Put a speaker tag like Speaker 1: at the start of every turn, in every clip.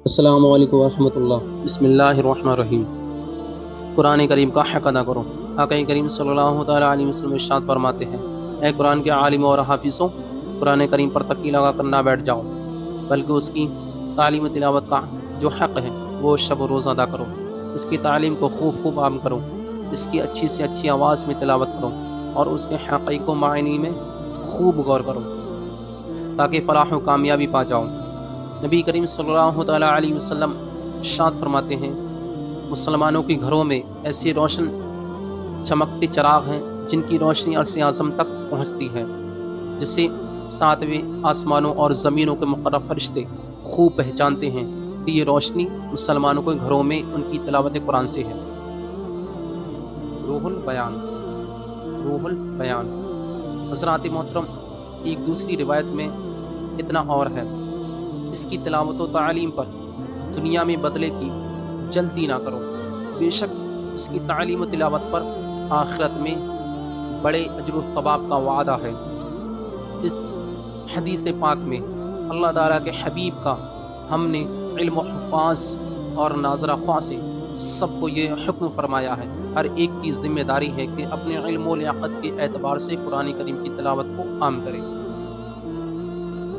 Speaker 1: السلام علیکم ورحمۃ اللہ۔ بسم اللہ الرحمن الرحیم۔ قرآن کریم کا حق ادا کرو۔ آقا کریم صلی اللہ تعالیٰ علیہ وسلم ارشاد فرماتے ہیں، اے قرآن کے عالم اور حافظوں، قرآن کریم پر تکی لگا کر نہ بیٹھ جاؤ، بلکہ اس کی تعلیم و تلاوت کا جو حق ہے وہ شب و روز ادا کرو۔ اس کی تعلیم کو خوب عام کرو، اس کی اچھی سے اچھی آواز میں تلاوت کرو اور اس کے حقائق و معنی میں خوب غور کرو تاکہ فلاح و کامیابی پا جاؤ۔ نبی کریم صلی اللہ تعالیٰ علیہ وسلم ارشاد فرماتے ہیں، مسلمانوں کے گھروں میں ایسے روشن چمکتے چراغ ہیں جن کی روشنی عرش اعظم تک پہنچتی ہے، جسے ساتویں آسمانوں اور زمینوں کے مقرب فرشتے خوب پہچانتے ہیں کہ یہ روشنی مسلمانوں کے گھروں میں ان کی تلاوت قرآن سے ہے۔ روح البیان حضرات محترم، ایک دوسری روایت میں اتنا اور ہے، اس کی تلاوت و تعلیم پر دنیا میں بدلے کی جلدی نہ کرو، بے شک اس کی تعلیم و تلاوت پر آخرت میں بڑے اجر و ثواب کا وعدہ ہے۔ اس حدیث پاک میں اللہ تعالیٰ کے حبیب کا ہم نے علم و حفاظ اور ناظرہ خواہ سے سب کو یہ حکم فرمایا ہے، ہر ایک کی ذمہ داری ہے کہ اپنے علم و لیاقت کے اعتبار سے قرآن کریم کی تلاوت کو عام کرے۔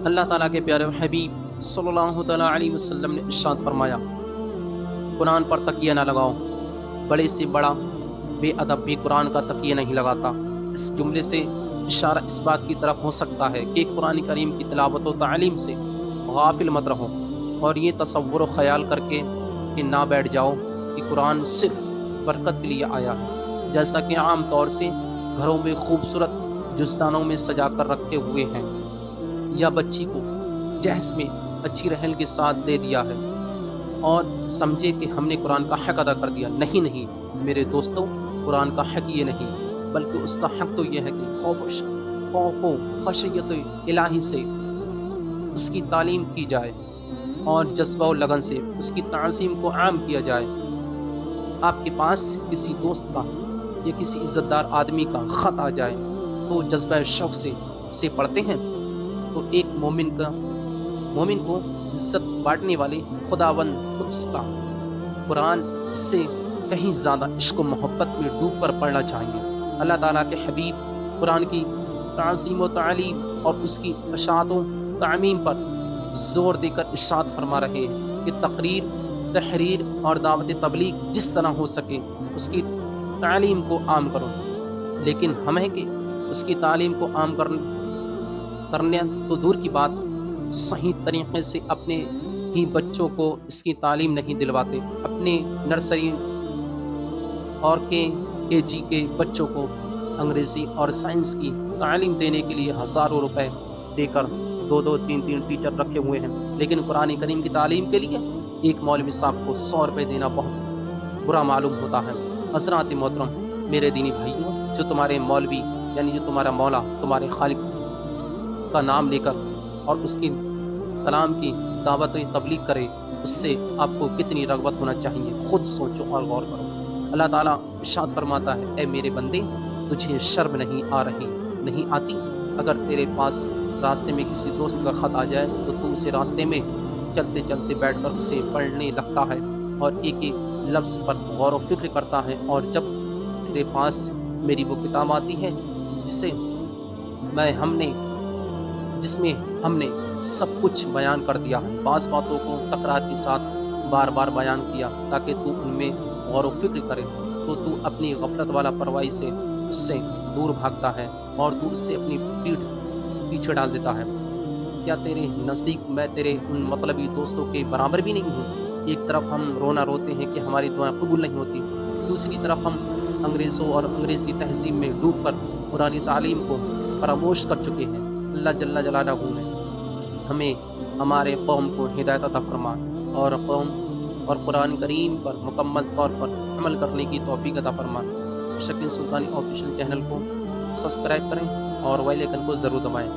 Speaker 1: اللہ تعالیٰ کے پیارے حبیب صلی اللہ تعالیٰ علیہ وسلم نے ارشاد فرمایا، قرآن پر تکیہ نہ لگاؤ، بڑے سے بڑا بے ادب بھی قرآن کا تکیہ نہیں لگاتا۔ اس جملے سے اشارہ اس بات کی طرف ہو سکتا ہے کہ قرآن کریم کی تلاوت و تعلیم سے غافل مت رہو اور یہ تصور و خیال کر کے کہ نہ بیٹھ جاؤ کہ قرآن صرف برکت کے لیے آیا ہے، جیسا کہ عام طور سے گھروں میں خوبصورت جزدانوں میں سجا کر رکھے ہوئے ہیں یا بچی کو جہیز میں اچھی رحل کے ساتھ دے دیا ہے اور سمجھے کہ ہم نے قرآن کا حق ادا کر دیا۔ نہیں میرے دوستوں، قرآن کا حق یہ نہیں، بلکہ اس کا حق تو یہ ہے کہ خوف و خشیت الہی سے اس کی تعلیم کی جائے اور جذبہ و لگن سے اس کی تعظیم کو عام کیا جائے۔ آپ کے پاس کسی دوست کا یا کسی عزت دار آدمی کا خط آ جائے تو جذبہ شوق سے اسے پڑھتے ہیں تو ایک مومن کو عزت بانٹنے والے خداوند قدس کا قرآن اس سے کہیں زیادہ عشق و محبت میں ڈوب کر پڑھنا چاہیے۔ اللہ تعالیٰ کے حبیب قرآن کی تعظیم و تعلیم اور اس کی اشاعت و تعمیم پر زور دے کر ارشاد فرما رہے ہیں کہ تقریر، تحریر اور دعوت تبلیغ جس طرح ہو سکے اس کی تعلیم کو عام کرو، لیکن ہمیں کہ اس کی تعلیم کو عام کرنے تو دور کی بات، صحیح طریقے سے اپنے ہی بچوں کو اس کی تعلیم نہیں دلواتے۔ اپنے نرسری اور کے جی کے بچوں کو انگریزی اور سائنس کی تعلیم دینے کے لیے ہزاروں روپے دے کر دو تین ٹیچر رکھے ہوئے ہیں، لیکن قرآن کریم کی تعلیم کے لیے ایک مولوی صاحب کو 100 روپے دینا بہت برا معلوم ہوتا ہے۔ حضرات محترم، میرے دینی بھائیوں، جو تمہارے مولوی یعنی جو تمہارا مولا تمہارے خالق کا نام لے کر اور اس کی کلام کی دعوت و تبلیغ کرے، اس سے آپ کو کتنی رغبت ہونا چاہیے، خود سوچو اور غور کرو۔ اللہ تعالیٰ ارشاد فرماتا ہے، اے میرے بندے، تجھے شرم نہیں آتی اگر تیرے پاس راستے میں کسی دوست کا خط آ جائے تو تو اسے راستے میں چلتے چلتے بیٹھ کر اسے پڑھنے لگتا ہے اور ایک ایک لفظ پر غور و فکر کرتا ہے، اور جب تیرے پاس میری وہ کتاب آتی ہے جس میں ہم نے سب کچھ بیان کر دیا ہے، بعض باتوں کو تکرار کے ساتھ بار بار بیان کیا تاکہ تو ان میں غور و فکر کرے، تو تو اپنی غفلت والا پرواہی سے اس سے دور بھاگتا ہے اور تو اس سے اپنی پیچھے ڈال دیتا ہے۔ کیا تیرے نزدیک میں تیرے ان مطلبی دوستوں کے برابر بھی نہیں ہوں؟ ایک طرف ہم رونا روتے ہیں کہ ہماری دعائیں قبول نہیں ہوتی، دوسری طرف ہم انگریزوں اور انگریزی تہذیب میں ڈوب کر قرآن تعلیم کو فراموش کر چکے ہیں۔ اللہ جل جلالہ نے ہمیں ہمارے قوم کو ہدایت عطا فرما اور قرآن کریم پر مکمل طور پر عمل کرنے کی توفیق عطا فرما۔ شکیل سلطانی آفیشیل چینل کو سبسکرائب کریں اور بیل آئیکن کو ضرور دبائیں۔